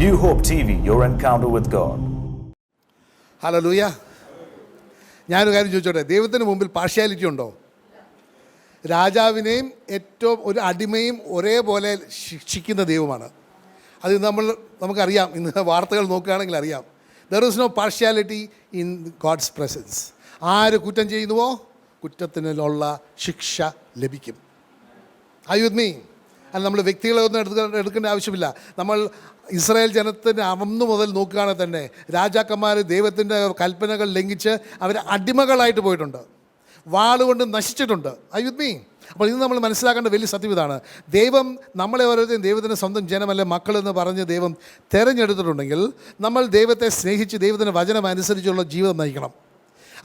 New Hope TV, your encounter with God. Hallelujah. ഞാനൊരു കാര്യം ചോദിച്ചോട്ടെ, ദൈവത്തിന് മുമ്പിൽ പാർഷ്യാലിറ്റി ഉണ്ടോ? രാജാവിനെയും ഏറ്റവും ഒരു അടിമയും ഒരേപോലെ ശിക്ഷിക്കുന്ന ദൈവമാണ്. അത് നമുക്കറിയാം, ഇന്ന് വാർത്തകൾ നോക്കുകയാണെങ്കിൽ അറിയാം. There is no partiality in God's presence. ആര് കുറ്റം ചെയ്യുന്നുവോ കുറ്റത്തിനുള്ള ശിക്ഷ ലഭിക്കും. Are you with me? അത് നമ്മൾ വ്യക്തികളെ ഒന്നും എടുക്കേണ്ട ആവശ്യമില്ല. നമ്മൾ ഇസ്രായേൽ ജനത്തിന് അന്ന് മുതൽ നോക്കുകയാണെങ്കിൽ തന്നെ രാജാക്കന്മാർ ദൈവത്തിൻ്റെ കൽപ്പനകൾ ലംഘിച്ച് അവർ അടിമകളായിട്ട് പോയിട്ടുണ്ട്, വാളുകൊണ്ട് നശിച്ചിട്ടുണ്ട്. I with me? അപ്പോൾ ഇന്ന് നമ്മൾ മനസ്സിലാക്കേണ്ട വലിയ സത്യം ഇതാണ്. ദൈവം നമ്മളെ ഓരോരുത്തരും ദൈവത്തിൻ്റെ സ്വന്തം ജനമല്ല മക്കളെന്ന് പറഞ്ഞ് ദൈവം തിരഞ്ഞെടുത്തിട്ടുണ്ടെങ്കിൽ നമ്മൾ ദൈവത്തെ സ്നേഹിച്ച് ദൈവത്തിൻ്റെ വചനം അനുസരിച്ചുള്ള ജീവിതം നയിക്കണം.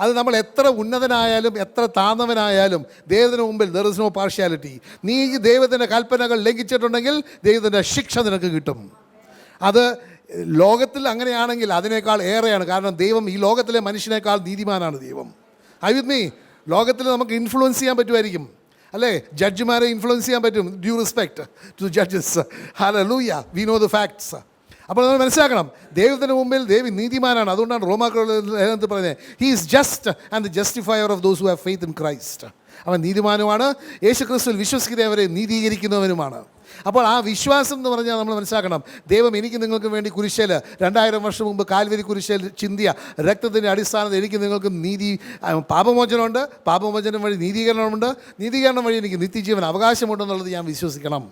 അത് നമ്മൾ എത്ര ഉന്നതനായാലും എത്ര താഴ്ന്നവനായാലും ദൈവത്തിന് മുമ്പിൽ ദർ ഇസ് നോ പാർഷ്യാലിറ്റി. നീ ദൈവത്തിൻ്റെ കൽപ്പനകൾ ലംഘിച്ചിട്ടുണ്ടെങ്കിൽ ദൈവത്തിൻ്റെ ശിക്ഷ നിനക്ക് കിട്ടും. അത് ലോകത്തിൽ അങ്ങനെയാണെങ്കിൽ അതിനേക്കാൾ ഏറെയാണ്. കാരണം ദൈവം ഈ ലോകത്തിലെ മനുഷ്യനേക്കാൾ നീതിമാനാണ് ദൈവം. I with me? ലോകത്തിൽ നമുക്ക് ഇൻഫ്ലുവൻസ് ചെയ്യാൻ പറ്റുമായിരിക്കും, അല്ലേ? ജഡ്ജിമാരെ ഇൻഫ്ലുവൻസ് ചെയ്യാൻ പറ്റും. Due respect to judges. Hallelujah. We know the facts. അപ്പോൾ നമ്മൾ മനസ്സിലാക്കണം, ദൈവത്തിന് മുമ്പിൽ ദൈവം നീതിമാനാണ്. അതുകൊണ്ടാണ് റോമാക്കാരുടെ പറഞ്ഞത്, he is just and the justifier of those who have faith in Christ. അവൻ നീതിമാനുമാണ്, യേശു ക്രിസ്തുവിൽ വിശ്വസിക്കുന്നവരെ നീതീകരിക്കുന്നവനുമാണ്. അപ്പോൾ ആ വിശ്വാസം എന്ന് പറഞ്ഞാൽ നമ്മൾ മനസ്സിലാക്കണം, ദൈവം എനിക്ക് നിങ്ങൾക്ക് വേണ്ടി കുരിശിൽ 2000 വർഷം മുമ്പ് കാൽവരി കുരിശിൽ ചിന്തിയ രക്തത്തിൻ്റെ അടിസ്ഥാനത്തിൽ എനിക്ക് നിങ്ങൾക്ക് പാപമോചനമുണ്ട്, പാപമോചനം വഴി നീതീകരണമുണ്ട്, നീതീകരണം വഴി എനിക്ക് നിത്യജീവൻ അവകാശമുണ്ടെന്നുള്ളത് ഞാൻ വിശ്വസിക്കണം.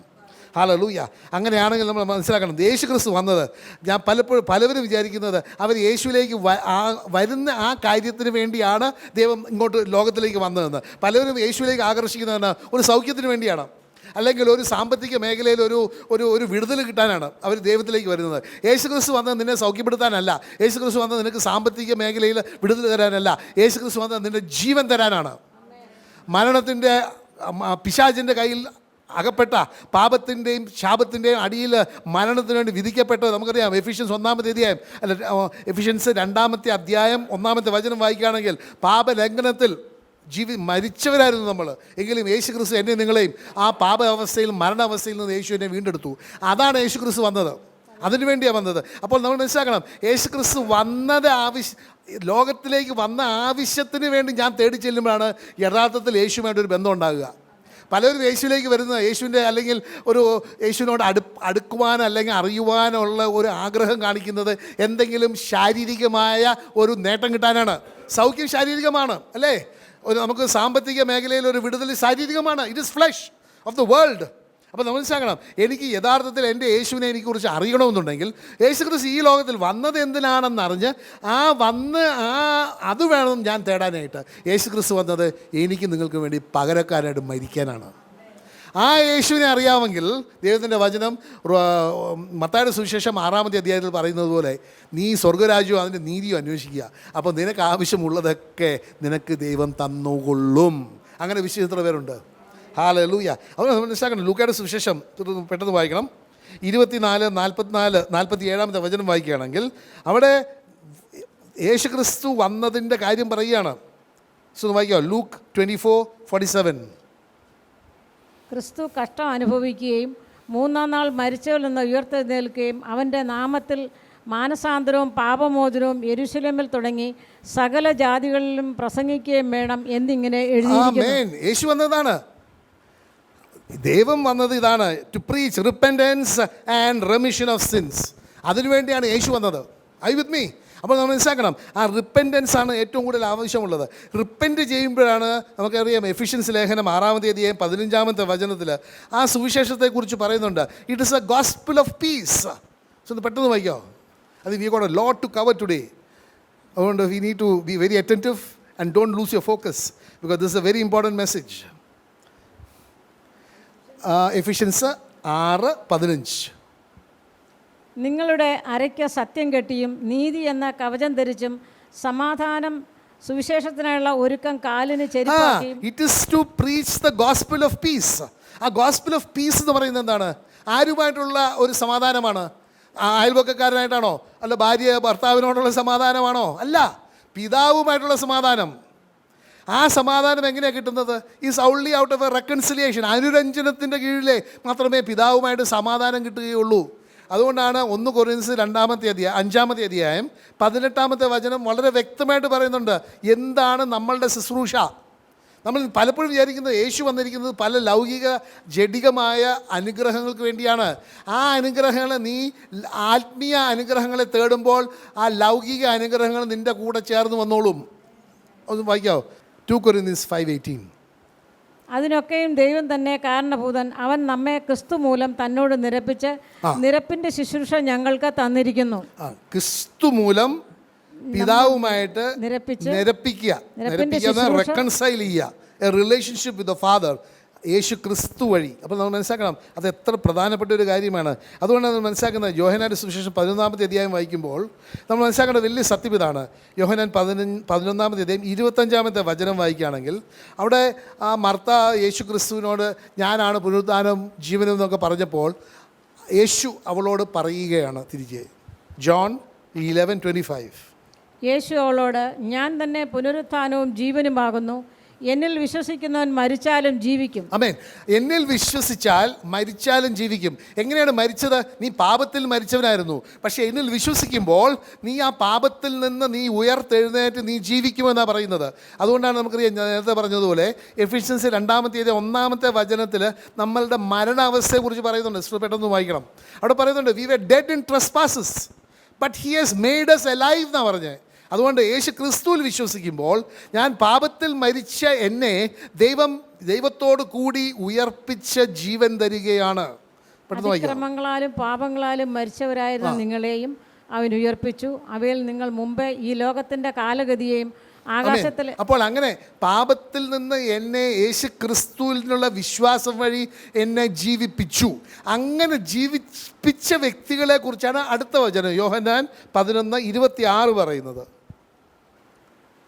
ഹല്ലേലൂയ. അങ്ങനെയാണെങ്കിൽ നമ്മൾ മനസ്സിലാക്കണം, യേശു ക്രിസ്തു വന്നത്, ഞാൻ പലവരും വിചാരിക്കുന്നത് അവർ യേശുവിലേക്ക് വരുന്ന ആ കാര്യത്തിന് വേണ്ടിയാണ് ദൈവം ഇങ്ങോട്ട് ലോകത്തിലേക്ക് വന്നതെന്ന്. പലവരും യേശുവിലേക്ക് ആകർഷിക്കുന്നതെന്ന് ഒരു സൗഖ്യത്തിന് വേണ്ടിയാണ്, അല്ലെങ്കിൽ ഒരു സാമ്പത്തിക മേഖലയിൽ ഒരു വിടുതൽ കിട്ടാനാണ് അവർ ദൈവത്തിലേക്ക് വരുന്നത്. യേശു ക്രിസ്തു വന്നത് നിന്നെ സൗഖ്യപ്പെടുത്താനല്ല. യേശു ക്രിസ്തു വന്നത് നിനക്ക് സാമ്പത്തിക മേഖലയിൽ വിടുതൽ തരാനല്ല. യേശു ക്രിസ്തു വന്നത് നിൻ്റെ ജീവൻ തരാനാണ്. മരണത്തിൻ്റെ പിശാചിൻ്റെ കയ്യിൽ അകപ്പെട്ട പാപത്തിൻ്റെയും ശാപത്തിൻ്റെയും അടിയിൽ മരണത്തിന് വേണ്ടി വിധിക്കപ്പെട്ടത് നമുക്കറിയാം. എഫിഷ്യൻസ് 1-ാമത്തെ അധ്യായം, അല്ല, എഫിഷ്യൻസ് 2-ാമത്തെ അധ്യായം 1-ാമത്തെ വചനം വായിക്കുകയാണെങ്കിൽ പാപലംഘനത്തിൽ മരിച്ചവരായിരുന്നു നമ്മൾ. എങ്കിലും യേശു ക്രിസ്തു എന്നെ നിങ്ങളെയും ആ പാപ അവസ്ഥയിൽ മരണാവസ്ഥയിൽ നിന്ന് യേശു എന്നെ വീണ്ടെടുത്തു. അതാണ് യേശു ക്രിസ്തു വന്നത്, അതിനു വേണ്ടിയാണ് വന്നത്. അപ്പോൾ നമ്മൾ മനസ്സിലാക്കണം, യേശു ക്രിസ്തു വന്നത് ലോകത്തിലേക്ക് വന്ന ആവശ്യത്തിന് വേണ്ടി ഞാൻ തേടി ചെല്ലുമ്പോഴാണ് യഥാർത്ഥത്തിൽ യേശുവുമായിട്ടൊരു ബന്ധം ഉണ്ടാകുക. പലരും യേശുവിലേക്ക് വരുന്നത് യേശുവിൻ്റെ അല്ലെങ്കിൽ ഒരു യേശുവിനോട് അടുക്കുവാനോ അല്ലെങ്കിൽ അറിയുവാനുള്ള ഒരു ആഗ്രഹം കാണിക്കുന്നത് എന്തെങ്കിലും ശാരീരികമായ ഒരു നേട്ടം കിട്ടാനാണ്. സൗഖ്യം ശാരീരികമാണ്, അല്ലേ? നമുക്ക് സാമ്പത്തിക മേഖലയിൽ ഒരു വിടുതൽ ശാരീരികമാണ്. It is flush of the world. അപ്പോൾ നമ്മൾ മനസ്സിലാക്കണം, എനിക്ക് യഥാർത്ഥത്തിൽ എൻ്റെ യേശുവിനെ എനിക്കുറിച്ച് അറിയണമെന്നുണ്ടെങ്കിൽ യേശു ക്രിസ്തു ഈ ലോകത്തിൽ വന്നത് എന്തിനാണെന്നറിഞ്ഞ് അത് വേണം ഞാൻ തേടാനായിട്ട്. യേശു ക്രിസ്തു വന്നത് എനിക്ക് നിങ്ങൾക്ക് വേണ്ടി പകരക്കാരായിട്ട് മരിക്കാനാണ്. ആ യേശുവിനെ അറിയാമെങ്കിൽ ദൈവത്തിൻ്റെ വചനം മത്തായിയുടെ സുവിശേഷം 6-ാമത്തെ അധ്യായത്തിൽ പറയുന്നത് പോലെ, നീ സ്വർഗ്ഗരാജ്യവും അതിൻ്റെ നീതിയും അന്വേഷിക്കുക, അപ്പോൾ നിനക്ക് ആവശ്യമുള്ളതൊക്കെ നിനക്ക് ദൈവം തന്നുകൊള്ളും. അങ്ങനെ വിശ്വസിത്ര പേരുണ്ട്. ഹല്ലേലൂയ. അപ്പോൾ നമ്മൾ മനസ്സിലാക്കണം, ലൂക്കയുടെ സുവിശേഷം പെട്ടെന്ന് വായിക്കണം. 24-47 വചനം വായിക്കുകയാണെങ്കിൽ അവിടെ യേശു ക്രിസ്തു വന്നതിൻ്റെ കാര്യം പറയുകയാണ്. വായിക്കാം, ലൂക്ക് 24:47. ക്രിസ്തു കഷ്ടം അനുഭവിക്കുകയും 3-ാം നാൾ മരിച്ചവരിൽ നിന്ന് ഉയർത്തെഴുന്നേൽക്കുകയും അവൻ്റെ നാമത്തിൽ മാനസാന്തരവും പാപമോചനവും യെരൂശലേമിൽ തുടങ്ങി സകല ജാതികളിലും പ്രസംഗിക്കുകയും വേണം എന്നിങ്ങനെ എഴുതിയിരിക്കുന്നു. യേശു വന്നതാണ്, ദൈവം വന്നത് ഇതാണ്, to preach repentance and remission of sins. അതിനുവേണ്ടിയാണ് യേശു വന്നത്. I with me? അപ്പോൾ നമ്മൾ മനസ്സിലാക്കണം, ആ റിപ്പൻറ്റൻസ് ആണ് ഏറ്റവും കൂടുതൽ ആവശ്യമുള്ളത്. റിപ്പൻറ്റ് ചെയ്യുമ്പോഴാണ്, നമുക്കറിയാം എഫിഷ്യൻസ് ലേഖനം 6-ാമത്തെ അധ്യായം 15-ാമത്തെ വചനത്തിൽ ആ സുവിശേഷത്തെക്കുറിച്ച് പറയുന്നുണ്ട്. It is a gospel of peace. So പെട്ടെന്ന് വായിക്കോ. അത് we got a lot to cover today. അതുകൊണ്ട് we need to be very attentive and don't lose your focus because this a very important message. Ephesians 6:15. നിങ്ങളുടെ അരയ്ക്ക് സത്യം കെട്ടിയും നീതി എന്ന കവചം ധരിച്ചും സമാധാനം സുവിശേഷത്തിനായുള്ള ഒരുക്കം കാലിന് ചെരിപ്പാക്കിയും. It is to preach the gospel of peace. ആ ഗോസ്പൽ ഓഫ് പീസ് എന്ന് പറയുന്നത് എന്താണ്? ആരുമായിട്ടുള്ള ഒരു സമാധാനമാണ്? അയൽവക്കക്കാരനായിട്ടാണോ? അല്ല ഭാര്യ ഭർത്താവിനോടുള്ള സമാധാനമാണോ? അല്ല, പിതാവുമായിട്ടുള്ള സമാധാനം. ആ സമാധാനം എങ്ങനെയാണ് കിട്ടുന്നത്? Is only out of a reconciliation. അനുരഞ്ജനത്തിൻ്റെ കീഴിലെ മാത്രമേ പിതാവുമായിട്ട് സമാധാനം കിട്ടുകയുള്ളൂ. അതുകൊണ്ടാണ് 1 കൊരിന്ത്യർ 5-ാമത്തെ അധ്യായം 18-ാമത്തെ വചനം വളരെ വ്യക്തമായിട്ട് പറയുന്നുണ്ട് എന്താണ് നമ്മളുടെ ശുശ്രൂഷ. നമ്മൾ പലപ്പോഴും വിചാരിക്കുന്നത് യേശു വന്നിരിക്കുന്നത് പല ലൗകിക ജഡികമായ അനുഗ്രഹങ്ങൾക്ക് വേണ്ടിയാണ്. ആ അനുഗ്രഹങ്ങൾ നീ ആത്മീയ അനുഗ്രഹങ്ങളെ തേടുമ്പോൾ ആ ലൗകിക അനുഗ്രഹങ്ങൾ നിൻ്റെ കൂടെ ചേർന്ന് വന്നോളും. ഒന്ന് വായിക്കാമോ? 2 കൊരിന്ത്യർ 5:18. അതിനൊക്കെയും ദൈവം തന്നെ കാരണഭൂതൻ. അവൻ നമ്മെ ക്രിസ്തു മൂലം തന്നോട് നിരപ്പിച്ച് നിരപ്പിൻ്റെ ശുശ്രൂഷ ഞങ്ങൾക്ക് തന്നിരിക്കുന്നു. ക്രിസ്തു മൂലം പിതാവുമായിട്ട് നിരപ്പിക്കുക, റെക്കൺസൈൽ ചെയ്യുക, a relationship with the father, Yesu Kristu വഴി. അപ്പോൾ നമ്മൾ മനസ്സിലാക്കണം അത് എത്ര പ്രധാനപ്പെട്ട ഒരു കാര്യമാണ്. അതുകൊണ്ടാണ് നമ്മൾ മനസ്സിലാക്കുന്നത്. യോഹന്നാൻ്റെ സുവിശേഷം 11-ാമത്തെ അധ്യായം വായിക്കുമ്പോൾ നമ്മൾ മനസ്സിലാക്കേണ്ട വലിയ സത്യം ഇതാണ്. യോഹന്നാൻ 11-ാമത്തെ അധ്യായം 25-ാമത്തെ വചനം വായിക്കുകയാണെങ്കിൽ അവിടെ ആ മർത്ത യേശു ക്രിസ്തുവിനോട് ഞാനാണ് പുനരുത്ഥാനം ജീവനും എന്നൊക്കെ പറഞ്ഞപ്പോൾ യേശു അവളോട് പറയുകയാണ് തിരികെ. ജോൺ 11:25. യേശു അവളോട് ഞാൻ തന്നെ പുനരുത്ഥാനവും ജീവനുമാകുന്നു. എന്നിൽ വിശ്വസിക്കുന്നവൻ മരിച്ചാലും ജീവിക്കും. ആമേൻ. എന്നിൽ വിശ്വസിച്ചാൽ മരിച്ചാലും ജീവിക്കും. എങ്ങനെയാണ് മരിച്ചത്? നീ പാപത്തിൽ മരിച്ചവനായിരുന്നു. പക്ഷേ എന്നിൽ വിശ്വസിക്കുമ്പോൾ നീ ആ പാപത്തിൽ നിന്ന് നീ ഉയർത്തെഴുന്നേറ്റ് നീ ജീവിക്കുമെന്നാണ് പറയുന്നത്. അതുകൊണ്ടാണ് നമുക്കറിയാം, ഞാൻ നേരത്തെ പറഞ്ഞതുപോലെ എഫിഷ്യൻസി 2-ാമത്തെ 1-ാമത്തെ വചനത്തിൽ നമ്മളുടെ മരണാവസ്ഥയെക്കുറിച്ച് പറയുന്നുണ്ട്. പെട്ടെന്ന് വായിക്കണം. അവിടെ പറയുന്നുണ്ട് we were dead in trespasses but he has made us alive എന്നാണ് പറഞ്ഞത്. അതുകൊണ്ട് യേശു ക്രിസ്തുവിൽ വിശ്വസിക്കുമ്പോൾ ഞാൻ പാപത്തിൽ മരിച്ച എന്നെ ദൈവത്തോട് കൂടി ഉയർപ്പിച്ച ജീവൻ തരികയാണ്. അതിക്രമങ്ങളാലും പാപങ്ങളാലും മരിച്ചവരായിരുന്ന നിങ്ങളെയും അവൻ ഉയർപ്പിച്ചു. അവയിൽ നിങ്ങൾ മുമ്പേ ഈ ലോകത്തിൻ്റെ കാലഗതിയെയും ആകാശത്തിൽ. അപ്പോൾ അങ്ങനെ പാപത്തിൽ നിന്ന് എന്നെ യേശു ക്രിസ്തുവിനുള്ള വിശ്വാസം വഴി എന്നെ ജീവിപ്പിച്ചു. അങ്ങനെ ജീവിപ്പിച്ച വ്യക്തികളെ കുറിച്ചാണ് അടുത്ത വചനം യോഹന്നാൻ 11:26 പറയുന്നത്.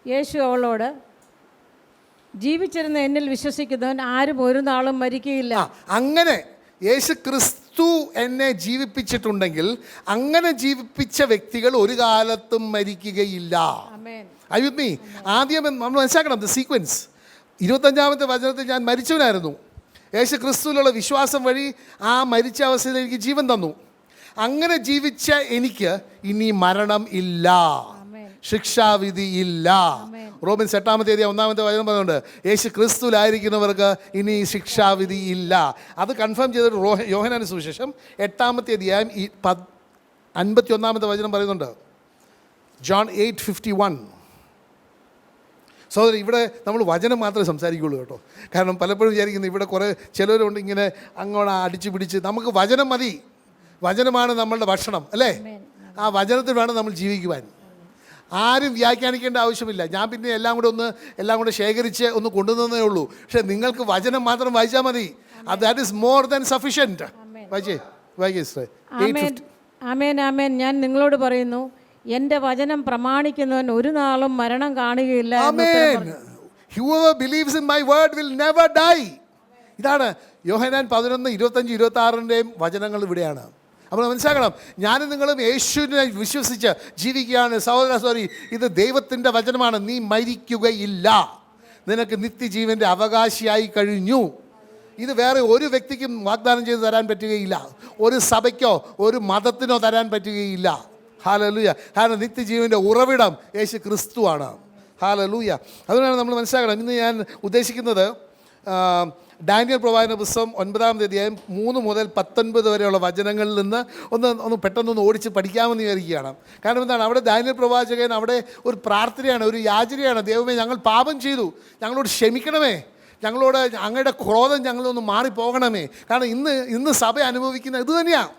യേശു അവളോട് ജീവിച്ചിരുന്ന എന്നിൽ വിശ്വസിക്കുന്നവൻ ആരും ഒരു നാളും മരിക്കുകയില്ല. അങ്ങനെ യേശു ക്രിസ്തു എന്നെ ജീവിപ്പിച്ചിട്ടുണ്ടെങ്കിൽ അങ്ങനെ ജീവിപ്പിച്ച വ്യക്തികൾ ഒരു കാലത്തും മരിക്കുകയില്ല. അയ്യുമീ ആദ്യം നമ്മൾ മനസ്സിലാക്കണം ദ സീക്വൻസ്. 25-ാമത്തെ വചനത്തിൽ ഞാൻ മരിച്ചവനായിരുന്നു. യേശു ക്രിസ്തുവിലുള്ള വിശ്വാസം വഴി ആ മരിച്ച അവസ്ഥയിൽ എനിക്ക് ജീവൻ തന്നു. അങ്ങനെ ജീവിച്ച എനിക്ക് ഇനി മരണം ഇല്ല, ശിക്ഷാവിധി ഇല്ല. റോമൻസ് 8-ാമത്തെ 1-ാമത്തെ വചനം പറയുന്നുണ്ട് യേശു ക്രിസ്തുവിലായിരിക്കുന്നവർക്ക് ഇനി ശിക്ഷാവിധി ഇല്ല. അത് കൺഫേം ചെയ്തിട്ട് യോഹന്നാന്റെ സുവിശേഷം 8-ാമത്തെ അധ്യായം 51-ാമത്തെ വചനം പറയുന്നുണ്ട്. ജോൺ 8:51. സഹോദരൻ, ഇവിടെ നമ്മൾ വചനം മാത്രമേ സംസാരിക്കുകയുള്ളൂ കേട്ടോ. കാരണം പലപ്പോഴും വിചാരിക്കുന്നു ഇവിടെ കുറേ ചിലരുണ്ട് ഇങ്ങനെ അങ്ങോട്ട് അടിച്ചു പിടിച്ച്. നമുക്ക് വചനം മതി. വചനമാണ് നമ്മളുടെ ഭക്ഷണം, അല്ലേ? ആ വചനത്തിൽ വേണം നമ്മൾ ജീവിക്കുവാൻ. ആരും വ്യാഖ്യാനിക്കേണ്ട ആവശ്യമില്ല. ഞാൻ പിന്നെ എല്ലാം കൂടെ ശേഖരിച്ച് ഒന്ന് കൊണ്ടുവന്നേ ഉള്ളൂ. പക്ഷേ നിങ്ങൾക്ക് വചനം മാത്രം വായിച്ചാൽ മതി. That is more than sufficient. ആമേൻ ആമേൻ. ഞാൻ നിങ്ങളോട് പറയുന്നു, എൻ്റെ വചനം പ്രമാണിക്കുന്നവൻ ഒരു നാളും മരണം കാണുകയില്ല. Whoever believes in my word will never die. ഇതാണ് യോഹന്നാൻ 11:25-26 വചനങ്ങൾ ഇവിടെയാണ്. അപ്പോൾ മനസ്സിലാക്കണം, ഞാനും നിങ്ങളും യേശുവിനെ വിശ്വസിച്ച് ജീവിക്കുകയാണ്. സഹോദരി, ഇത് ദൈവത്തിൻ്റെ വചനമാണ്. നീ മരിക്കുകയില്ല, നിനക്ക് നിത്യജീവൻ്റെ അവകാശിയായി കഴിഞ്ഞു. ഇത് വേറെ ഒരു വ്യക്തിക്കും വാഗ്ദാനം ചെയ്ത് തരാൻ പറ്റുകയില്ല. ഒരു സഭയ്ക്കോ ഒരു മതത്തിനോ തരാൻ പറ്റുകയില്ല. ഹല്ലേലൂയ. കാരണം നിത്യജീവൻ്റെ ഉറവിടം യേശു ക്രിസ്തുവാണ്. ഹല്ലേലൂയ. അതുകൊണ്ടാണ് നമ്മൾ മനസ്സിലാക്കണം. ഇന്ന് ഞാൻ ഉദ്ദേശിക്കുന്നത് ഡാനിയൽ പ്രവാചകന്റെ പുസ്തകം 9-ാമത്തെ അധ്യായം 3 മുതൽ 19 വരെയുള്ള വചനങ്ങളിൽ നിന്ന് ഒന്ന് പെട്ടെന്നൊന്ന് ഓടിച്ച് പഠിക്കാമെന്ന് വിചാരിക്കുകയാണ്. കാരണം എന്താണ്, അവിടെ ഡാനിയൽ പ്രവാചകൻ അവിടെ ഒരു പ്രാർത്ഥനയാണ്, ഒരു യാചനയാണ്. ദൈവമേ, ഞങ്ങൾ പാപം ചെയ്തു, ഞങ്ങളോട് ക്ഷമിക്കണമേ, ഞങ്ങളോട് അങ്ങയുടെ ക്രോധം ഞങ്ങളൊന്ന് മാറിപ്പോകണമേ. കാരണം ഇന്ന് സഭ അനുഭവിക്കുന്ന ഇത് തന്നെയാണ്.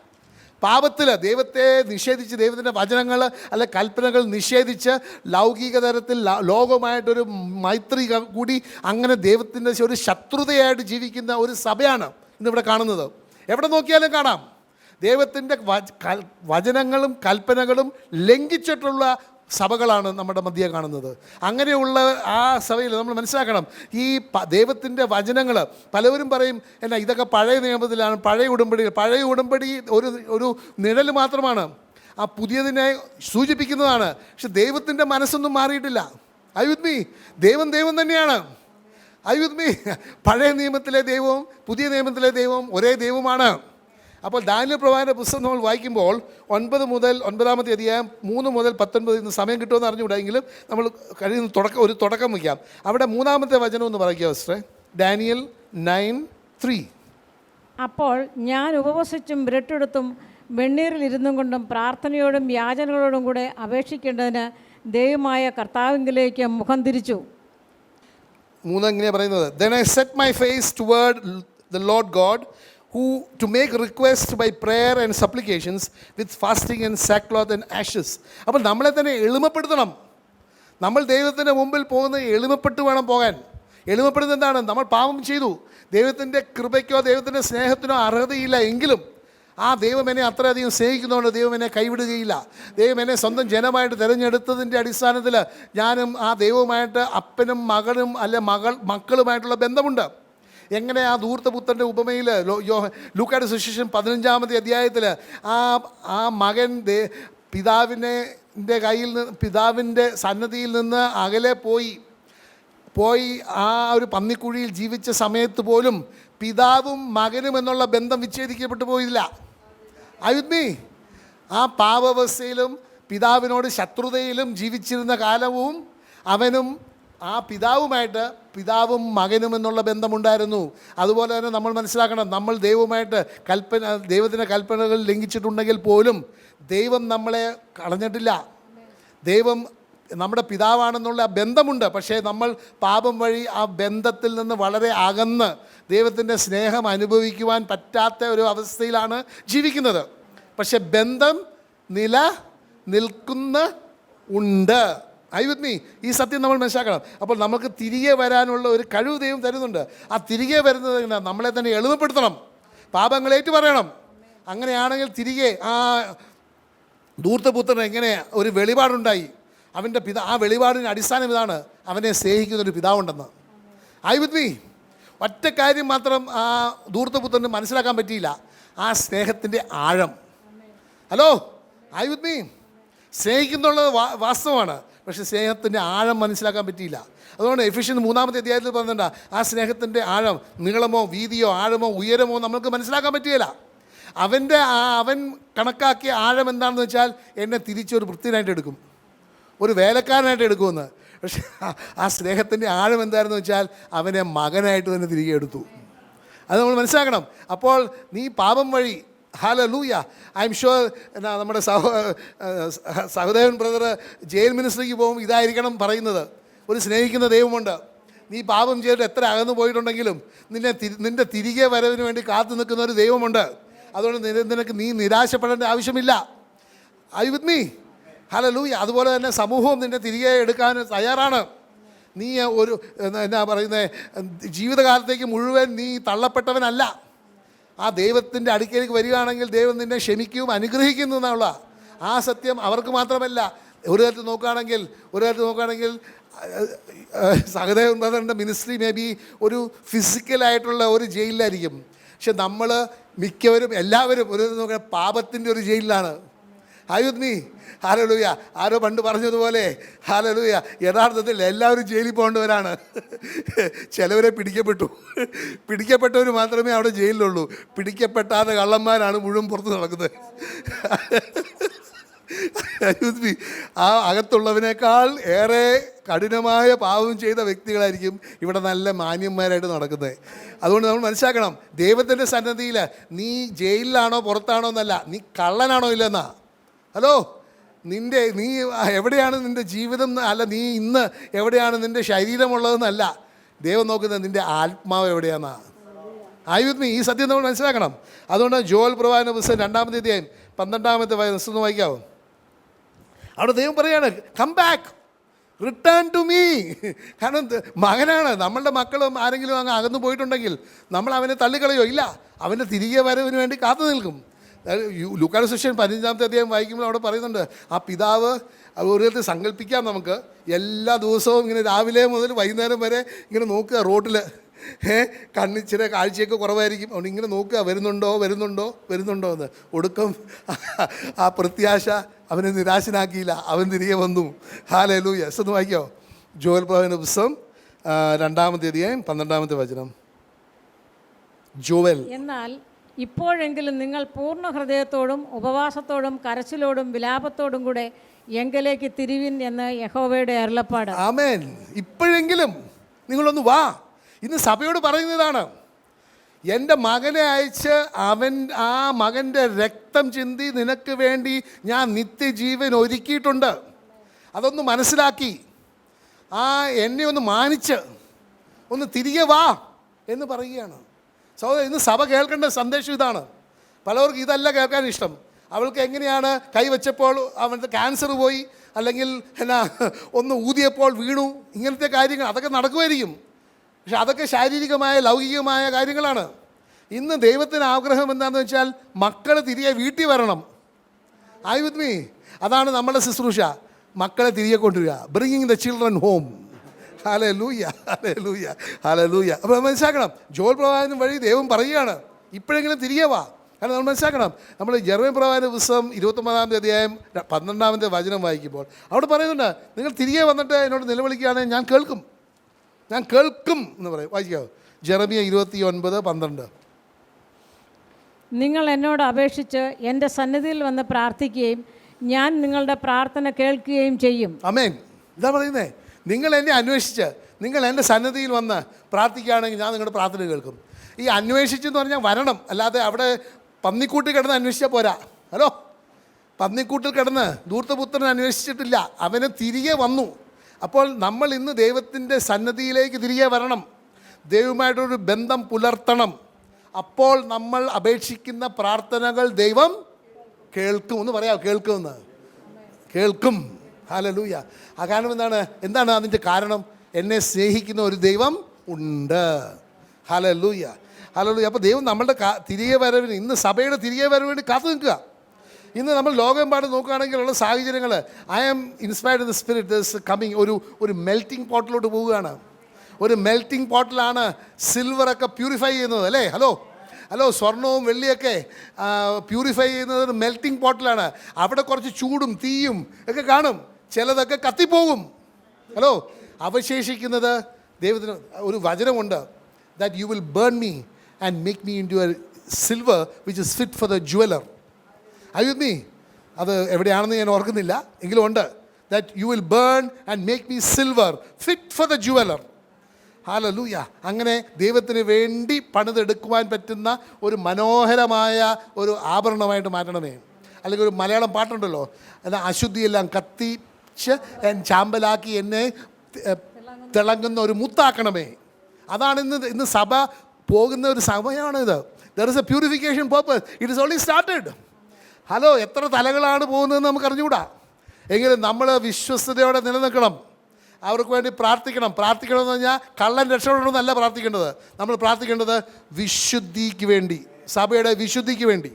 പാപത്തിൽ ദൈവത്തെ നിഷേധിച്ച്, ദൈവത്തിൻ്റെ വചനങ്ങൾ അല്ലെ കൽപ്പനകൾ നിഷേധിച്ച് ലൗകിക തരത്തിൽ ലോകമായിട്ടൊരു മൈത്രി കൂടി അങ്ങനെ ദൈവത്തിൻ്റെ ഒരു ശത്രുതയായിട്ട് ജീവിക്കുന്ന ഒരു സഭയാണ് ഇന്നിവിടെ കാണുന്നത്. എവിടെ നോക്കിയാലും കാണാം ദൈവത്തിൻ്റെ വചനങ്ങളും കൽപ്പനകളും ലംഘിച്ചിട്ടുള്ള സഭകളാണ് നമ്മുടെ മധ്യേ കാണുന്നത്. അങ്ങനെയുള്ള ആ സഭയിൽ നമ്മൾ മനസ്സിലാക്കണം, ഈ ദൈവത്തിൻ്റെ വചനങ്ങൾ പലവരും പറയും എന്നാ ഇതൊക്കെ പഴയ നിയമത്തിലാണ്, പഴയ ഉടമ്പടി ഒരു നിഴൽ മാത്രമാണ്, ആ പുതിയതിനെ സൂചിപ്പിക്കുന്നതാണ്. പക്ഷെ ദൈവത്തിൻ്റെ മനസ്സൊന്നും മാറിയിട്ടില്ല. അയ്യുദ്മി, ദൈവം തന്നെയാണ്. അയ്യുദ്മി, പഴയ നിയമത്തിലെ ദൈവവും പുതിയ നിയമത്തിലെ ദൈവവും ഒരേ ദൈവമാണ്. അപ്പോൾ ദാനിയേൽ പ്രവാചകന്റെ പുസ്തകം നമ്മൾ വായിക്കുമ്പോൾ 9 മുതൽ 9-ാമത്തെ അധ്യായം 3 മുതൽ 19 ഇന്ന് സമയം കിട്ടുമെന്ന് അറിഞ്ഞുകൂടെങ്കിലും നമ്മൾ കഴിയുന്ന ഒരു തുടക്കം വയ്ക്കാം. അവിടെ 3-ാമത്തെ വചനം എന്ന് പറയുക സിസ്റ്ററെ. ഡാനിയൽ 9:3. അപ്പോൾ ഞാൻ ഉപവസിച്ചും ബ്രെട്ടെടുത്തും വെണ്ണീറിലിരുന്നും കൊണ്ടും പ്രാർത്ഥനയോടും യാചനകളോടും കൂടെ അപേക്ഷിക്കേണ്ടതിന് ദൈവമായ കർത്താവിങ്കിലേക്ക് മുഖം തിരിച്ചു. 3 എങ്ങനെയാണ് പറയുന്നത്? Then I set my face toward the Lord God, who to make request by prayer and supplications with fasting and sackcloth and ashes. അപ്പോൾ നമ്മളെ തന്നെ എളിമപ്പെടുത്തണം. നമ്മൾ ദൈവത്തിൻ്റെ മുമ്പിൽ പോകുന്നത് എളിമപ്പെട്ട് വേണം പോകാൻ. എളിമപ്പെടുന്നത് എന്താണ്? നമ്മൾ പാപം ചെയ്തു, ദൈവത്തിൻ്റെ കൃപയ്ക്കോ ദൈവത്തിൻ്റെ സ്നേഹത്തിനോ അർഹതയില്ല എങ്കിലും ആ ദൈവം എന്നെ അത്രയധികം സ്നേഹിക്കുന്നതുകൊണ്ട് ദൈവം എന്നെ കൈവിടുകയില്ല. ദൈവം എന്നെ സ്വന്തം ജനമായിട്ട് തിരഞ്ഞെടുത്തതിൻ്റെ അടിസ്ഥാനത്തിൽ ഞാനും ആ ദൈവവുമായിട്ട് അപ്പനും മകനും മക്കളുമായിട്ടുള്ള ബന്ധമുണ്ട്. എങ്ങനെ ആ ധൂർത്തപുത്രൻ്റെ ഉപമയിൽ ലൂക്കായുടെ സുവിശേഷം 15-ാമത്തെ അധ്യായത്തിൽ ആ മകൻ പിതാവിൻ്റെ സന്നദ്ധിയിൽ നിന്ന് അകലെ പോയി ആ ഒരു പന്നിക്കുഴിയിൽ ജീവിച്ച സമയത്ത് പോലും പിതാവും മകനും എന്നുള്ള ബന്ധം വിച്ഛേദിക്കപ്പെട്ടു പോയില്ല. ആയുദ്മി ആ പാപാവസ്ഥയിലും പിതാവിനോട് ശത്രുതയിലും ജീവിച്ചിരുന്ന കാലവും അവനും ആ പിതാവും മകനും എന്നുള്ള ബന്ധമുണ്ടായിരുന്നു. അതുപോലെ തന്നെ നമ്മൾ മനസ്സിലാക്കണം, നമ്മൾ ദൈവവുമായിട്ട് ദൈവത്തിൻ്റെ കൽപ്പനകൾ ലംഘിച്ചിട്ടുണ്ടെങ്കിൽ പോലും ദൈവം നമ്മളെ കളഞ്ഞിട്ടില്ല. ദൈവം നമ്മുടെ പിതാവാണെന്നുള്ള ബന്ധമുണ്ട്. പക്ഷേ നമ്മൾ പാപം വഴി ആ ബന്ധത്തിൽ നിന്ന് വളരെ അകന്ന് ദൈവത്തിൻ്റെ സ്നേഹം അനുഭവിക്കുവാൻ പറ്റാത്ത ഒരു അവസ്ഥയിലാണ് ജീവിക്കുന്നത്. പക്ഷെ ബന്ധം നിൽക്കുന്നുണ്ട്. ആയുദ്മി ഈ സത്യം നമ്മൾ മനസ്സിലാക്കണം. അപ്പോൾ നമുക്ക് തിരികെ വരാനുള്ള ഒരു കഴിവ് ദൈവം തരുന്നുണ്ട്. ആ തിരികെ വരുന്നത് എങ്ങനെയാണ്? നമ്മളെ തന്നെ എളിമപ്പെടുത്തണം, പാപങ്ങൾ ഏറ്റു പറയണം. അങ്ങനെയാണെങ്കിൽ തിരികെ ആ ധൂർത്തപുത്രന് എങ്ങനെ ഒരു വെളിപാടുണ്ടായി? ആ വെളിപാടിന് അടിസ്ഥാനം ഇതാണ്, അവനെ സ്നേഹിക്കുന്നൊരു പിതാവുണ്ടെന്ന്. ആയുദ്മി ഒറ്റ കാര്യം മാത്രം ആ ധൂർത്തപുത്രന് മനസ്സിലാക്കാൻ പറ്റിയില്ല, ആ സ്നേഹത്തിൻ്റെ ആഴം. ഹലോ ആയുദ്മി, സ്നേഹിക്കുന്നുള്ളത് വാസ്തവമാണ്, പക്ഷേ സ്നേഹത്തിൻ്റെ ആഴം മനസ്സിലാക്കാൻ പറ്റിയില്ല. അതുകൊണ്ട് എഫെസ്യൻ 3-ാമത്തെ അധ്യായത്തിൽ പറഞ്ഞിട്ടുണ്ട്, ആ സ്നേഹത്തിൻ്റെ ആഴം നീളമോ വീതിയോ ആഴമോ ഉയരമോ നമുക്ക് മനസ്സിലാക്കാൻ പറ്റുകയില്ല. അവൻ കണക്കാക്കിയ ആഴം എന്താണെന്ന് വെച്ചാൽ എന്നെ തിരിച്ചൊരു വൃത്തിനായിട്ട് എടുക്കും, ഒരു വേലക്കാരനായിട്ട് എടുക്കുമെന്ന്. പക്ഷേ ആ സ്നേഹത്തിൻ്റെ ആഴം എന്തായിരുന്നു വെച്ചാൽ അവനെ മകനായിട്ട് തന്നെ തിരികെ എടുത്തു. അത് നമ്മൾ മനസ്സിലാക്കണം. അപ്പോൾ നീ പാപം വഴി ഹല്ലേലൂയ, ഐ എം ഷുവർ നമ്മുടെ സഹദേവൻ ബ്രദർ ജയിൽ മിനിസ്ട്രിക്ക് പോകും ഇതായിരിക്കണം പറയുന്നത്. ഒരു സ്നേഹിക്കുന്ന ദൈവമുണ്ട്. നീ പാപം ചെയ്തിട്ട് എത്ര അകന്നു പോയിട്ടുണ്ടെങ്കിലും നിന്റെ തിരികെ വരവിന് വേണ്ടി കാത്തു നിൽക്കുന്ന ഒരു ദൈവമുണ്ട്. അതുകൊണ്ട് നിനക്ക് നീ നിരാശപ്പെടേണ്ട ആവശ്യമില്ല. I with me? ഹല്ലേലൂയ. അതുപോലെ തന്നെ സമൂഹവും നിന്നെ തിരികെ എടുക്കാൻ തയ്യാറാണ്. നീ എന്നാ പറയുന്നത്, ജീവിതകാലത്തേക്ക് മുഴുവൻ നീ തള്ളപ്പെട്ടവനല്ല. ആ ദൈവത്തിൻ്റെ അടുക്കലേക്ക് വരികയാണെങ്കിൽ ദൈവം നിന്നെ ക്ഷമിക്കും, അനുഗ്രഹിക്കുന്നു എന്നുള്ള ആ സത്യം അവർക്ക് മാത്രമല്ല. ഒരു തരത്തിൽ നോക്കുകയാണെങ്കിൽ സഹദേവൻ ബ്രദറിൻ്റെ മിനിസ്ട്രി മേ ബി ഒരു ഫിസിക്കലായിട്ടുള്ള ഒരു ജയിലിലായിരിക്കും. പക്ഷെ നമ്മൾ മിക്കവരും എല്ലാവരും ഒരു നോക്കുക പാപത്തിൻ്റെ ഒരു ജയിലിലാണ്. Hallelujah, hallelujah. ആരോ പണ്ട് പറഞ്ഞതുപോലെ ഹല്ലേലൂയ, യഥാർത്ഥത്തിൽ എല്ലാവരും ജയിലിൽ പോകേണ്ടവരാണ്. ചിലവരെ പിടിക്കപ്പെട്ടവർ മാത്രമേ അവിടെ ജയിലിലുള്ളൂ. പിടിക്കപ്പെട്ടാതെ കള്ളന്മാരാണ് മുഴുവൻ പുറത്ത് നടക്കുന്നത്. ആ അകത്തുള്ളവനേക്കാൾ ഏറെ കഠിനമായ പാപം ചെയ്ത വ്യക്തികളായിരിക്കും ഇവിടെ നല്ല മാന്യന്മാരായിട്ട് നടക്കുന്നത്. അതുകൊണ്ട് നമ്മൾ മനസ്സിലാക്കണം, ദൈവത്തിൻ്റെ സന്നദ്ധിയിൽ നീ ജയിലിലാണോ പുറത്താണോ എന്നല്ല, നീ കള്ളനാണോ ഇല്ലെന്നാ. ഹലോ, നീ എവിടെയാണ് നിൻ്റെ ജീവിതം, അല്ല നീ ഇന്ന് എവിടെയാണ് നിൻ്റെ ശരീരമുള്ളതെന്നല്ല ദൈവം നോക്കുന്നത്, നിൻ്റെ ആത്മാവ് എവിടെയാണെന്നാണ്. ആയുധം ഈ സത്യം നമ്മൾ മനസ്സിലാക്കണം. അതുകൊണ്ട് ജോൽ പ്രവാചകന്റെ പുസ്തകം 2-ാമത്തെ അധ്യായം 12-ാമത്തെ വചനം വായിക്കാവോ? അവിടെ ദൈവം പറയാണ്, come back, return to me. കാരണം മകനാണ്. നമ്മളുടെ മക്കളും ആരെങ്കിലും അങ്ങ് അകന്നു പോയിട്ടുണ്ടെങ്കിൽ നമ്മൾ അവനെ തള്ളിക്കളയോ? ഇല്ല, അവൻ്റെ തിരികെ വരവിന് വേണ്ടി കാത്തു നിൽക്കും. ലൂക്കായുടെ സുവിശേഷം 15-ാമത്തെ അധ്യായം വായിക്കുമ്പോൾ അവിടെ പറയുന്നുണ്ട്, ആ പിതാവ് ഒരു വിധത്തിൽ സങ്കല്പിക്കാം നമുക്ക്, എല്ലാ ദിവസവും ഇങ്ങനെ രാവിലെ മുതൽ വൈകുന്നേരം വരെ ഇങ്ങനെ നോക്കുക റോട്ടിൽ. കണ്ണിച്ചിരി കാഴ്ചയൊക്കെ കുറവായിരിക്കും. അതുകൊണ്ട് ഇങ്ങനെ നോക്കുക, വരുന്നുണ്ടോ എന്ന്. ഒടുക്കം ആ പ്രത്യാശ അവനെ നിരാശനാക്കിയില്ല, അവൻ തിരികെ വന്നു. ഹല്ലേലൂയ. ഒന്ന് വായിക്കോ? ജോൽ പ്രവാചകന്റെ പുസ്തകം 2-ാമത്തെ അധ്യായം 12-ാമത്തെ വചനം. ജോവൽ. എന്നാൽ ഇപ്പോഴെങ്കിലും നിങ്ങൾ പൂർണ്ണ ഹൃദയത്തോടും ഉപവാസത്തോടും കരച്ചിലോടും വിലാപത്തോടും കൂടെ എങ്കിലേക്ക് തിരിവിൻ എന്ന് യഹോവയുടെ അരുളപ്പാട്. ആമേൻ. ഇപ്പോഴെങ്കിലും നിങ്ങളൊന്ന് വാ. ഇന്ന് സഭയോട് പറയുന്നതാണ്, എൻ്റെ മകനെ അയച്ച് ആ മകൻ്റെ രക്തം ചിന്തി നിനക്ക് വേണ്ടി ഞാൻ നിത്യജീവൻ ഒരുക്കിയിട്ടുണ്ട്. അതൊന്ന് മനസ്സിലാക്കി എന്നെ ഒന്ന് മാനിച്ച് ഒന്ന് തിരികെ വാ എന്ന് പറയുകയാണ്. സഹോദരൻ, ഇന്ന് സഭ കേൾക്കേണ്ട സന്ദേശം ഇതാണ്. പലർക്കും ഇതല്ല കേൾക്കാൻ ഇഷ്ടം. അവൾക്ക് എങ്ങനെയാണ് കൈവച്ചപ്പോൾ അവൻ്റെ ക്യാൻസർ പോയി, അല്ലെങ്കിൽ ഒന്ന് ഊതിയപ്പോൾ വീണു, ഇങ്ങനത്തെ കാര്യങ്ങൾ അതൊക്കെ നടക്കുമായിരിക്കും. പക്ഷെ അതൊക്കെ ശാരീരികമായ ലൗകികമായ കാര്യങ്ങളാണ്. ഇന്ന് ദൈവത്തിന് ആഗ്രഹം എന്താണെന്ന് വെച്ചാൽ മക്കൾ തിരികെ വീട്ടിൽ വരണം. ആയി വിത്ത് മീ? അതാണ് നമ്മുടെ ശുശ്രൂഷ. മക്കളെ തിരികെ കൊണ്ടുവരിക, bringing the children home. Hallelujah, ഹല്ലേലൂയ, ഹല്ലേലൂയ. അപ്പോൾ മനസ്സിലാക്കണം, ജോൽ പ്രവാചകൻ വഴി ദൈവം പറയുകയാണ്, ഇപ്പോഴെങ്കിലും തിരികെ വാ. കാരണം നമ്മൾ മനസ്സിലാക്കണം, നമ്മൾ യെരമ്യാ പ്രവാചകന്റെ പുസ്തകം 29-ാമത്തെ അധ്യായം 12-ാമത്തെ വചനം വായിക്കുമ്പോൾ അവിടെ പറയുന്നുണ്ട്, നിങ്ങൾ തിരികെ വന്നിട്ട് എന്നോട് നിലവിളിക്കുകയാണെങ്കിൽ ഞാൻ കേൾക്കും എന്ന് പറയും. വായിക്കാവോ? യെരമ്യാ 29:12. നിങ്ങൾ എന്നോട് അപേക്ഷിച്ച് എൻ്റെ സന്നിധിയിൽ വന്ന് പ്രാർത്ഥിക്കുകയും ഞാൻ നിങ്ങളുടെ പ്രാർത്ഥന കേൾക്കുകയും ചെയ്യും. ആമേൻ. ഇതാ പറയുന്നേ, നിങ്ങൾ എന്നെ അന്വേഷിച്ച് നിങ്ങൾ എൻ്റെ സന്നിധിയിൽ വന്ന് പ്രാർത്ഥിക്കുകയാണെങ്കിൽ ഞാൻ നിങ്ങളുടെ പ്രാർത്ഥന കേൾക്കും. ഈ അന്വേഷിച്ചെന്ന് പറഞ്ഞാൽ വരണം, അല്ലാതെ അവിടെ പന്നിക്കൂട്ടിൽ കിടന്ന് അന്വേഷിച്ചാൽ പോരാ. ഹലോ, പന്നിക്കൂട്ടിൽ കിടന്ന് ധൂർത്തപുത്രൻ അന്വേഷിച്ചിട്ടില്ല, അവന് തിരികെ വന്നു. അപ്പോൾ നമ്മൾ ഇന്ന് ദൈവത്തിൻ്റെ സന്നിധിയിലേക്ക് തിരികെ വരണം, ദൈവമായിട്ടൊരു ബന്ധം പുലർത്തണം. അപ്പോൾ നമ്മൾ അപേക്ഷിക്കുന്ന പ്രാർത്ഥനകൾ ദൈവം കേൾക്കും. എന്ന് പറയാം, കേൾക്കുമെന്ന്. കേൾക്കും. ഹല്ലേലൂയ. ആ കാരണം എന്താണ് അതിൻ്റെ കാരണം? എന്നെ സ്നേഹിക്കുന്ന ഒരു ദൈവം ഉണ്ട്. Hallelujah, hallelujah. അപ്പോൾ ദൈവം നമ്മളുടെ തിരികെ വരവിന്, ഇന്ന് സഭയുടെ തിരികെ വരവിന് കാത്തു നിൽക്കുക. ഇന്ന് നമ്മൾ ലോകമെമ്പാട് നോക്കുകയാണെങ്കിലുള്ള സാഹചര്യങ്ങൾ, I am inspired in the spirit this coming ഒരു മെൽറ്റിംഗ് പോട്ടിലോട്ട് പോവുകയാണ്. ഒരു മെൽറ്റിംഗ് പോട്ടിലാണ് സിൽവറൊക്കെ പ്യൂരിഫൈ ചെയ്യുന്നത്, അല്ലേ? ഹലോ, സ്വർണവും വെള്ളിയൊക്കെ പ്യൂരിഫൈ ചെയ്യുന്നത് ഒരു മെൽറ്റിംഗ് പോട്ടിലാണ്. അവിടെ കുറച്ച് ചൂടും തീയും ഒക്കെ കാണും, ചിലതൊക്കെ കത്തിപ്പോകും. ഹലോ, അവശേഷിക്കുന്നത് ദൈവത്തിന് ഒരു വചനമുണ്ട്, that you will burn me and make me into a silver which is fit for the jeweller. അയ്യുന്നീ, അത് എവിടെയാണെന്ന് ഞാൻ ഓർക്കുന്നില്ല, എങ്കിലും ഉണ്ട്. That you will burn and make me silver fit for the jeweller. ഹല്ലേലൂയ. അങ്ങനെ ദൈവത്തിന് വേണ്ടി പണിതെടുക്കുവാൻ പറ്റുന്ന ഒരു മനോഹരമായ ഒരു ആഭരണമായിട്ട് മാറ്റണമേ. അല്ലെങ്കിൽ ഒരു മലയാളം പാട്ടുണ്ടല്ലോ, എന്നാൽ അശുദ്ധിയെല്ലാം കത്തിച്ച് ചാമ്പലാക്കി എന്നെ തിളങ്ങുന്ന ഒരു മുത്താക്കണമേ. അതാണ് ഇന്ന് സഭ പോകുന്ന ഒരു സമയമാണിത്. There is A purification purpose. It is only started. Hello, എത്ര തലകളാണ് പോകുന്നതെന്ന് നമുക്ക് അറിഞ്ഞുകൂടാ. എങ്കിലും നമ്മൾ വിശ്വസ്തയോടെ നിലനിൽക്കണം, അവർക്ക് വേണ്ടി പ്രാർത്ഥിക്കണം. പ്രാർത്ഥിക്കണമെന്ന് പറഞ്ഞാൽ കള്ളൻ രക്ഷപ്പെടണമെന്നല്ല പ്രാർത്ഥിക്കേണ്ടത്. നമ്മൾ പ്രാർത്ഥിക്കേണ്ടത് വിശുദ്ധിക്ക് വേണ്ടി, സഭയുടെ വിശുദ്ധിക്ക് വേണ്ടി,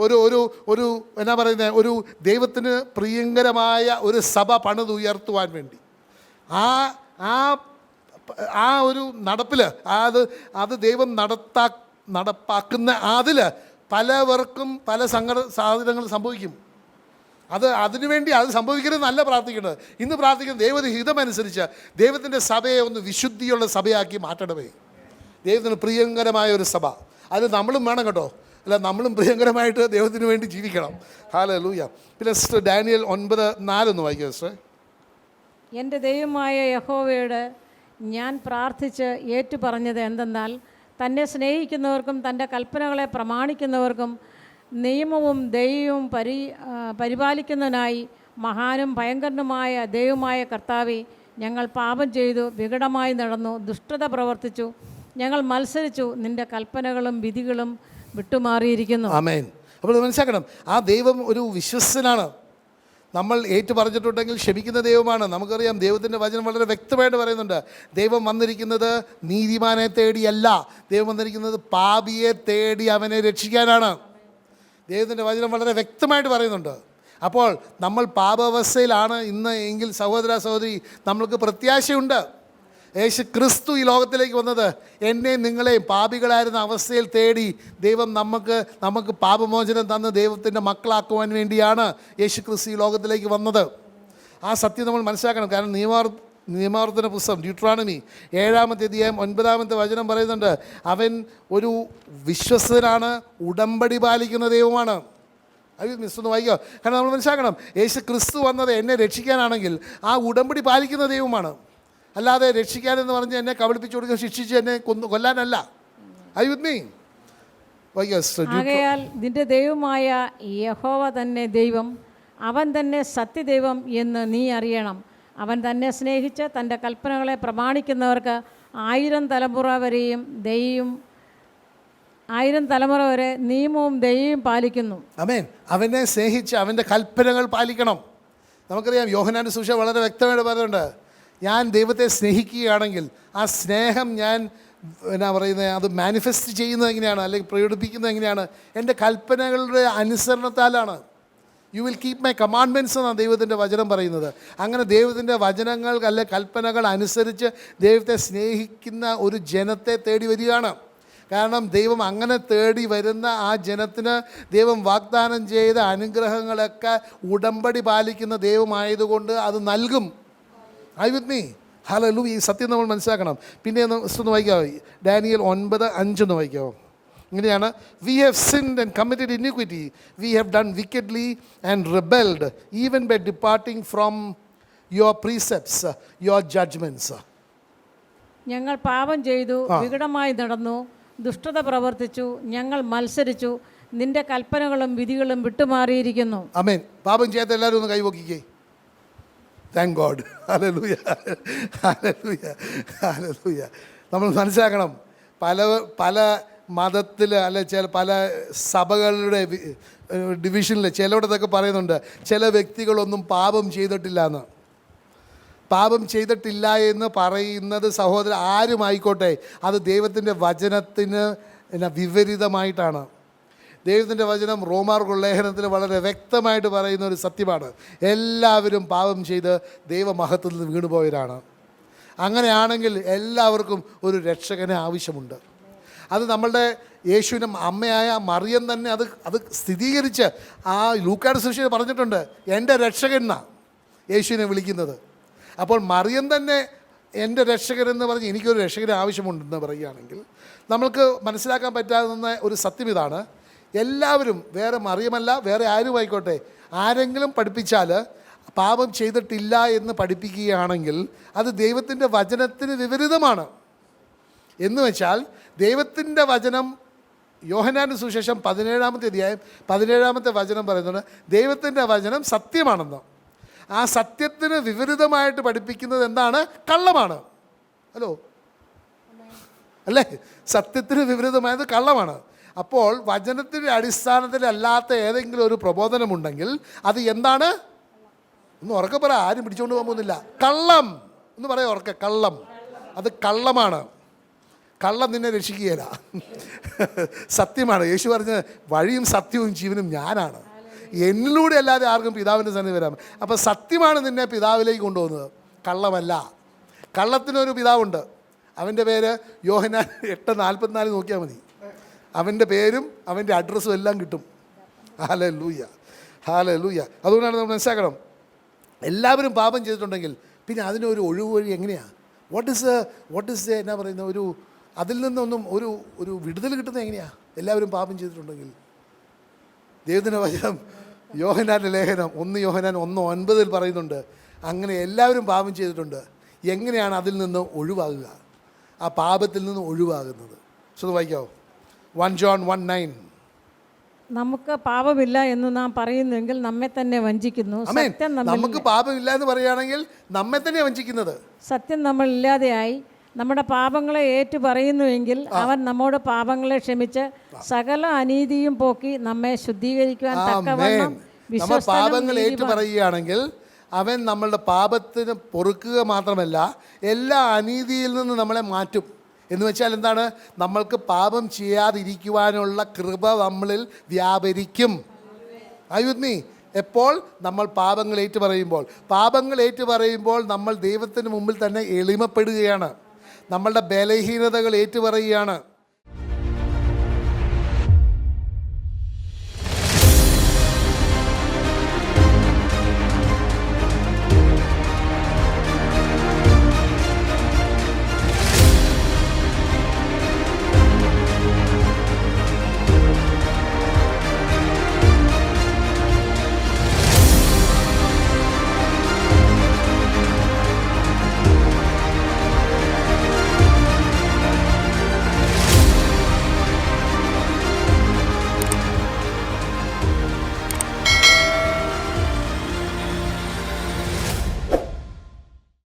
ഒരു എന്നാ പറയുന്നത്, ഒരു ദൈവത്തിന് പ്രിയങ്കരമായ ഒരു സഭ പണിതുയർത്തുവാൻ വേണ്ടി. ആ ഒരു നടപ്പിൽ അത് ദൈവം നടപ്പാക്കുന്ന അതിൽ പലവർക്കും പല സാധനങ്ങൾ സംഭവിക്കും. അതിനുവേണ്ടി അത് സംഭവിക്കരുതെന്നല്ല പ്രാർത്ഥിക്കേണ്ടത്. ഇന്ന് പ്രാർത്ഥിക്കുന്നത് ദൈവത്തിന് ഹിതമനുസരിച്ച് ദൈവത്തിൻ്റെ സഭയെ ഒന്ന് വിശുദ്ധിയുള്ള സഭയാക്കി മാറ്റണമേ. ദൈവത്തിന് പ്രിയങ്കരമായ ഒരു സഭ, അത് നമ്മളും വേണം കേട്ടോ. അല്ല, നമ്മളും പ്രിയങ്കരമായിട്ട് ദൈവത്തിന് വേണ്ടി ജീവിക്കണം. ഹല്ലേലൂയ. പിന്നെ സിസ്റ്റർ ഡാനിയൽ 9:4 ഒന്ന് വായിക്കുക സിസ്റ്റർ. എൻ്റെ ദൈവമായ യഹോവയോട് ഞാൻ പ്രാർത്ഥിച്ച് ഏറ്റുപറഞ്ഞത് എന്തെന്നാൽ, തന്നെ സ്നേഹിക്കുന്നവർക്കും തൻ്റെ കൽപ്പനകളെ പ്രമാണിക്കുന്നവർക്കും നിയമവും ദൈവവും പരിപാലിക്കുന്നതിനായി മഹാനും ഭയങ്കരനുമായ ദൈവമായ കർത്താവേ, ഞങ്ങൾ പാപം ചെയ്തു, വികടമായി നടന്നു, ദുഷ്ടത പ്രവർത്തിച്ചു, ഞങ്ങൾ മത്സരിച്ചു, നിൻ്റെ കൽപ്പനകളും വിധികളും വിട്ടുമാറിയിരിക്കുന്നു. ആമേൻ. അപ്പോൾ മനസ്സിലാക്കണം, ആ ദൈവം ഒരു വിശ്വസ്തനാണ്. നമ്മൾ ഏറ്റു പറഞ്ഞിട്ടുണ്ടെങ്കിൽ ക്ഷമിക്കുന്ന ദൈവമാണ്. നമുക്കറിയാം, ദൈവത്തിൻ്റെ വചനം വളരെ വ്യക്തമായിട്ട് പറയുന്നുണ്ട്, ദൈവം വന്നിരിക്കുന്നത് നീതിമാനെ തേടിയല്ല, ദൈവം വന്നിരിക്കുന്നത് പാപിയെ തേടി അവനെ രക്ഷിക്കാനാണ്. ദൈവത്തിൻ്റെ വചനം വളരെ വ്യക്തമായിട്ട് പറയുന്നുണ്ട്. അപ്പോൾ നമ്മൾ പാപാവസ്ഥയിലാണ് ഇന്ന് എങ്കിൽ സഹോദര സഹോദരി, നമ്മൾക്ക് പ്രത്യാശയുണ്ട്. യേശു ക്രിസ്തു ഈ ലോകത്തിലേക്ക് വന്നത് എന്നെയും നിങ്ങളെയും പാപികളായിരുന്ന അവസ്ഥയിൽ തേടി ദൈവം നമുക്ക് പാപമോചനം തന്ന് ദൈവത്തിൻ്റെ മക്കളാക്കുവാൻ വേണ്ടിയാണ് യേശു ക്രിസ്തു ഈ ലോകത്തിലേക്ക് വന്നത്. ആ സത്യം നമ്മൾ മനസ്സിലാക്കണം. കാരണം നിയമാവർത്തന പുസ്തകം ഡ്യൂട്രോണമി 7-ാമത്തെ അധ്യായം 9-ാമത്തെ വചനം പറയുന്നുണ്ട്, അവൻ ഒരു വിശ്വസ്തനാണ്, ഉടമ്പടി പാലിക്കുന്ന ദൈവമാണ്. അത് മിസ്സൊന്ന് വായിക്കോ. കാരണം നമ്മൾ മനസ്സിലാക്കണം, യേശു ക്രിസ്തു വന്നത് എന്നെ രക്ഷിക്കാനാണെങ്കിൽ ആ ഉടമ്പടി പാലിക്കുന്ന ദൈവമാണ്. അല്ലാതെ രക്ഷിക്കാനെന്ന് പറഞ്ഞ് എന്നെ കബളിപ്പിച്ചു കൊടുക്കുക, ശിക്ഷിച്ച് എന്നെ കൊല്ലാനല്ല. I with me. ആകയാൽ നിന്റെ ദൈവമായ യഹോവ തന്നെ ദൈവം, അവൻ തന്നെ സത്യദൈവം എന്ന് നീ അറിയണം. അവൻ തന്നെ സ്നേഹിച്ച് തൻ്റെ കൽപ്പനകളെ പ്രമാണിക്കുന്നവർക്ക് 1000 തലമുറ വരെയും 1000 തലമുറ വരെ നിയമവും ദയയും പാലിക്കുന്നു. ആമേൻ. അവനെ സ്നേഹിച്ച് അവൻ്റെ കൽപ്പനകൾ പാലിക്കണം. നമുക്കറിയാം, യോഹന്നാന്റെ സുവിശേഷം വളരെ വ്യക്തമായിട്ട് പറയുന്നുണ്ട്, ഞാൻ ദൈവത്തെ സ്നേഹിക്കുകയാണെങ്കിൽ ആ സ്നേഹം ഞാൻ എന്നാ പറയുന്നത്, അത് മാനിഫെസ്റ്റ് ചെയ്യുന്നത് എങ്ങനെയാണ്, അല്ലെങ്കിൽ പ്രകടിപ്പിക്കുന്നത് എങ്ങനെയാണ്? എൻ്റെ കൽപ്പനകളുടെ അനുസരണത്താലാണ്. You will keep my commandments എന്നാണ് ദൈവത്തിൻ്റെ വചനം പറയുന്നത്. അങ്ങനെ ദൈവത്തിൻ്റെ വചനങ്ങൾ അല്ലെ കൽപ്പനകൾ അനുസരിച്ച് ദൈവത്തെ സ്നേഹിക്കുന്ന ഒരു ജനത്തെ തേടി വരികയാണ്. കാരണം ദൈവം അങ്ങനെ തേടി വരുന്ന ആ ജനത്തിന് ദൈവം വാഗ്ദാനം ചെയ്ത അനുഗ്രഹങ്ങളൊക്കെ ഉടമ്പടി പാലിക്കുന്ന ദൈവമായതുകൊണ്ട് അത് നൽകും. I with me. ഹല്ലേലൂയ. ഈ സത്യം നമ്മൾ മനസ്സിലാക്കണം. പിന്നെ ഒന്ന് വായിക്കാമോ, ഡാനിയേൽ 9:5 വായിക്കാമോ? ഇങ്ങനെയാണ്, we have sinned and committed iniquity, we have done wickedly and rebelled even by departing from your precepts, your judgements. ഞങ്ങൾ പാപം ചെയ്തു, വികടമായി നടന്നു, ദുഷ്ടത പ്രവർത്തിച്ചു, ഞങ്ങൾ മത്സരിച്ചു, നിന്റെ കൽപ്പനകളും വിധികളും വിട്ടുമാറിയിരിക്കുന്നു. ആമേൻ. പാപം ചെയ്യാത്ത എല്ലാവരും ഒന്ന് കൈവക്കിക്കേ. Thank God. ഹല്ലേലൂയ, ഹല്ലേലൂയ, ഹല്ലേലൂയ. നമ്മൾ മനസ്സിലാക്കണം, പല മതത്തിൽ അല്ലെ പല സഭകളുടെ ഡിവിഷനിൽ ചിലയിടത്തൊക്കെ പറയുന്നുണ്ട്, ചില വ്യക്തികളൊന്നും പാപം ചെയ്തിട്ടില്ല എന്ന്. പാപം ചെയ്തിട്ടില്ല എന്ന് പറയുന്നത് സഹോദരൻ ആരുമായിക്കോട്ടെ, അത് ദൈവത്തിൻ്റെ വചനത്തിന് വിപരീതമായിട്ടാണ്. ദൈവത്തിൻ്റെ വചനം റോമാർക്കുള്ള ലേഖനത്തിൽ വളരെ വ്യക്തമായിട്ട് പറയുന്ന ഒരു സത്യമാണ്. എല്ലാവരും പാപം ചെയ്ത് ദൈവമഹത്വത്തിൽ നിന്ന് വീണുപോയവരാണ്. അങ്ങനെയാണെങ്കിൽ എല്ലാവർക്കും ഒരു രക്ഷകനെ ആവശ്യമുണ്ട്. അത് നമ്മളുടെ യേശുവിനും അമ്മയായ മറിയം തന്നെ അത് സ്ഥിരീകരിച്ച് ആ ലൂക്കായുടെ സുവിശേഷം പറഞ്ഞിട്ടുണ്ട്, എൻ്റെ രക്ഷകൻ എന്നാണ് യേശുവിനെ വിളിക്കുന്നത്. അപ്പോൾ മറിയം തന്നെ എൻ്റെ രക്ഷകനെന്ന് പറഞ്ഞ് എനിക്കൊരു രക്ഷകന് ആവശ്യമുണ്ടെന്ന് പറയുകയാണെങ്കിൽ നമ്മൾക്ക് മനസ്സിലാക്കാൻ പറ്റാവുന്ന ഒരു സത്യം ഇതാണ്, എല്ലാവരും, വേറെ മറിയമല്ല വേറെ ആരും ആയിക്കോട്ടെ, ആരെങ്കിലും പഠിപ്പിച്ചാൽ പാപം ചെയ്തിട്ടില്ല എന്ന് പഠിപ്പിക്കുകയാണെങ്കിൽ അത് ദൈവത്തിൻ്റെ വചനത്തിന് വിപരീതമാണ്. എന്ന് വെച്ചാൽ ദൈവത്തിൻ്റെ വചനം, യോഹന്നാന്റെ സുവിശേഷം 17-ാമത്തെ അധ്യായം 17-ാമത്തെ വചനം പറയുന്നത് ദൈവത്തിൻ്റെ വചനം സത്യമാണെന്ന്. ആ സത്യത്തിന് വിപരീതമായിട്ട് പഠിപ്പിക്കുന്നത് എന്താണ്? കള്ളമാണ്. ഹലോ, അല്ലേ? സത്യത്തിന് വിപരീതമായത് കള്ളമാണ്. അപ്പോൾ വചനത്തിൻ്റെ അടിസ്ഥാനത്തിലല്ലാത്ത ഏതെങ്കിലും ഒരു പ്രബോധനമുണ്ടെങ്കിൽ അത് എന്താണ്? ഒന്ന് ഉറക്കെ പറ, ആരും പിടിച്ചുകൊണ്ട് പോകാൻ പോകുന്നില്ല. കള്ളം എന്ന് പറയാം ഉറക്കെ, കള്ളം. അത് കള്ളമാണ്. കള്ളം നിന്നെ രക്ഷിക്കുകയില്ല. സത്യമാണ്. യേശു പറഞ്ഞ വഴിയും സത്യവും ജീവനും ഞാനാണ്, എന്നിലൂടെ അല്ലാതെ ആർക്കും പിതാവിൻ്റെ സന്നിധി വരാം. അപ്പോൾ സത്യമാണ് നിന്നെ പിതാവിലേക്ക് കൊണ്ടുപോകുന്നത്, കള്ളമല്ല. കള്ളത്തിനൊരു പിതാവുണ്ട്, അവൻ്റെ പേര് യോഹന്നാൻ 8:44 നോക്കിയാൽ മതി. അവൻ്റെ പേരും അവൻ്റെ അഡ്രസ്സും എല്ലാം കിട്ടും. Hallelujah, hallelujah. അതുകൊണ്ടാണ് നമ്മൾ മനസ്സിലാക്കണം, എല്ലാവരും പാപം ചെയ്തിട്ടുണ്ടെങ്കിൽ പിന്നെ അതിനൊരു ഒഴിവ് വഴി എങ്ങനെയാണ്? വാട്ട് ഇസ് എന്നാ പറയുന്ന അതിൽ നിന്നൊന്നും ഒരു വിടുതൽ കിട്ടുന്നത് എങ്ങനെയാണ്? എല്ലാവരും പാപം ചെയ്തിട്ടുണ്ടെങ്കിൽ ദൈവത്തിൻ്റെ വചനം യോഹന്നാൻ്റെ ലേഖനം 1 യോഹന്നാൻ 1:9 പറയുന്നുണ്ട്, അങ്ങനെ എല്ലാവരും പാപം ചെയ്തിട്ടുണ്ട്. എങ്ങനെയാണ് അതിൽ നിന്ന് ഒഴിവാകുക? ആ പാപത്തിൽ നിന്ന് ഒഴിവാകുന്നത് വായിക്കാവോ? 1 John 1:9. നമുക്ക് പാപമില്ല എന്ന് നാം പറയുന്നുവെങ്കിൽ നമ്മെ തന്നെ വഞ്ചിക്കുന്നു. നമുക്ക് പാപമില്ല എന്ന് പറയുകയാണെങ്കിൽ നമ്മെ തന്നെ വഞ്ചിക്കുന്നത്. സത്യം നമ്മൾ ഇല്ലാതെയായി. നമ്മുടെ പാപങ്ങളെ ഏറ്റു പറയുന്നുവെങ്കിൽ അവൻ നമ്മുടെ പാപങ്ങളെ ക്ഷമിച്ച് സകല അനീതിയും പോക്കി നമ്മെ ശുദ്ധീകരിക്കുവാൻ തക്കവണ്ണം നമ്മൾ പാപങ്ങൾ ഏറ്റു പറയുകയാണെങ്കിൽ അവൻ നമ്മളുടെ പാപത്തിന് പൊറുക്കുക മാത്രമല്ല എല്ലാ അനീതിയിൽ നിന്ന് നമ്മളെ മാറ്റും. എന്ന് വെച്ചാൽ എന്താണ്? നമ്മൾക്ക് പാപം ചെയ്യാതിരിക്കുവാനുള്ള കൃപ നമ്മളിൽ വ്യാപരിക്കും. ആയുധി എപ്പോൾ നമ്മൾ പാപങ്ങൾ ഏറ്റു പറയുമ്പോൾ നമ്മൾ ദൈവത്തിന് മുമ്പിൽ തന്നെ എളിമപ്പെടുകയാണ്, നമ്മളുടെ ബലഹീനതകൾ ഏറ്റുപറയുകയാണ്.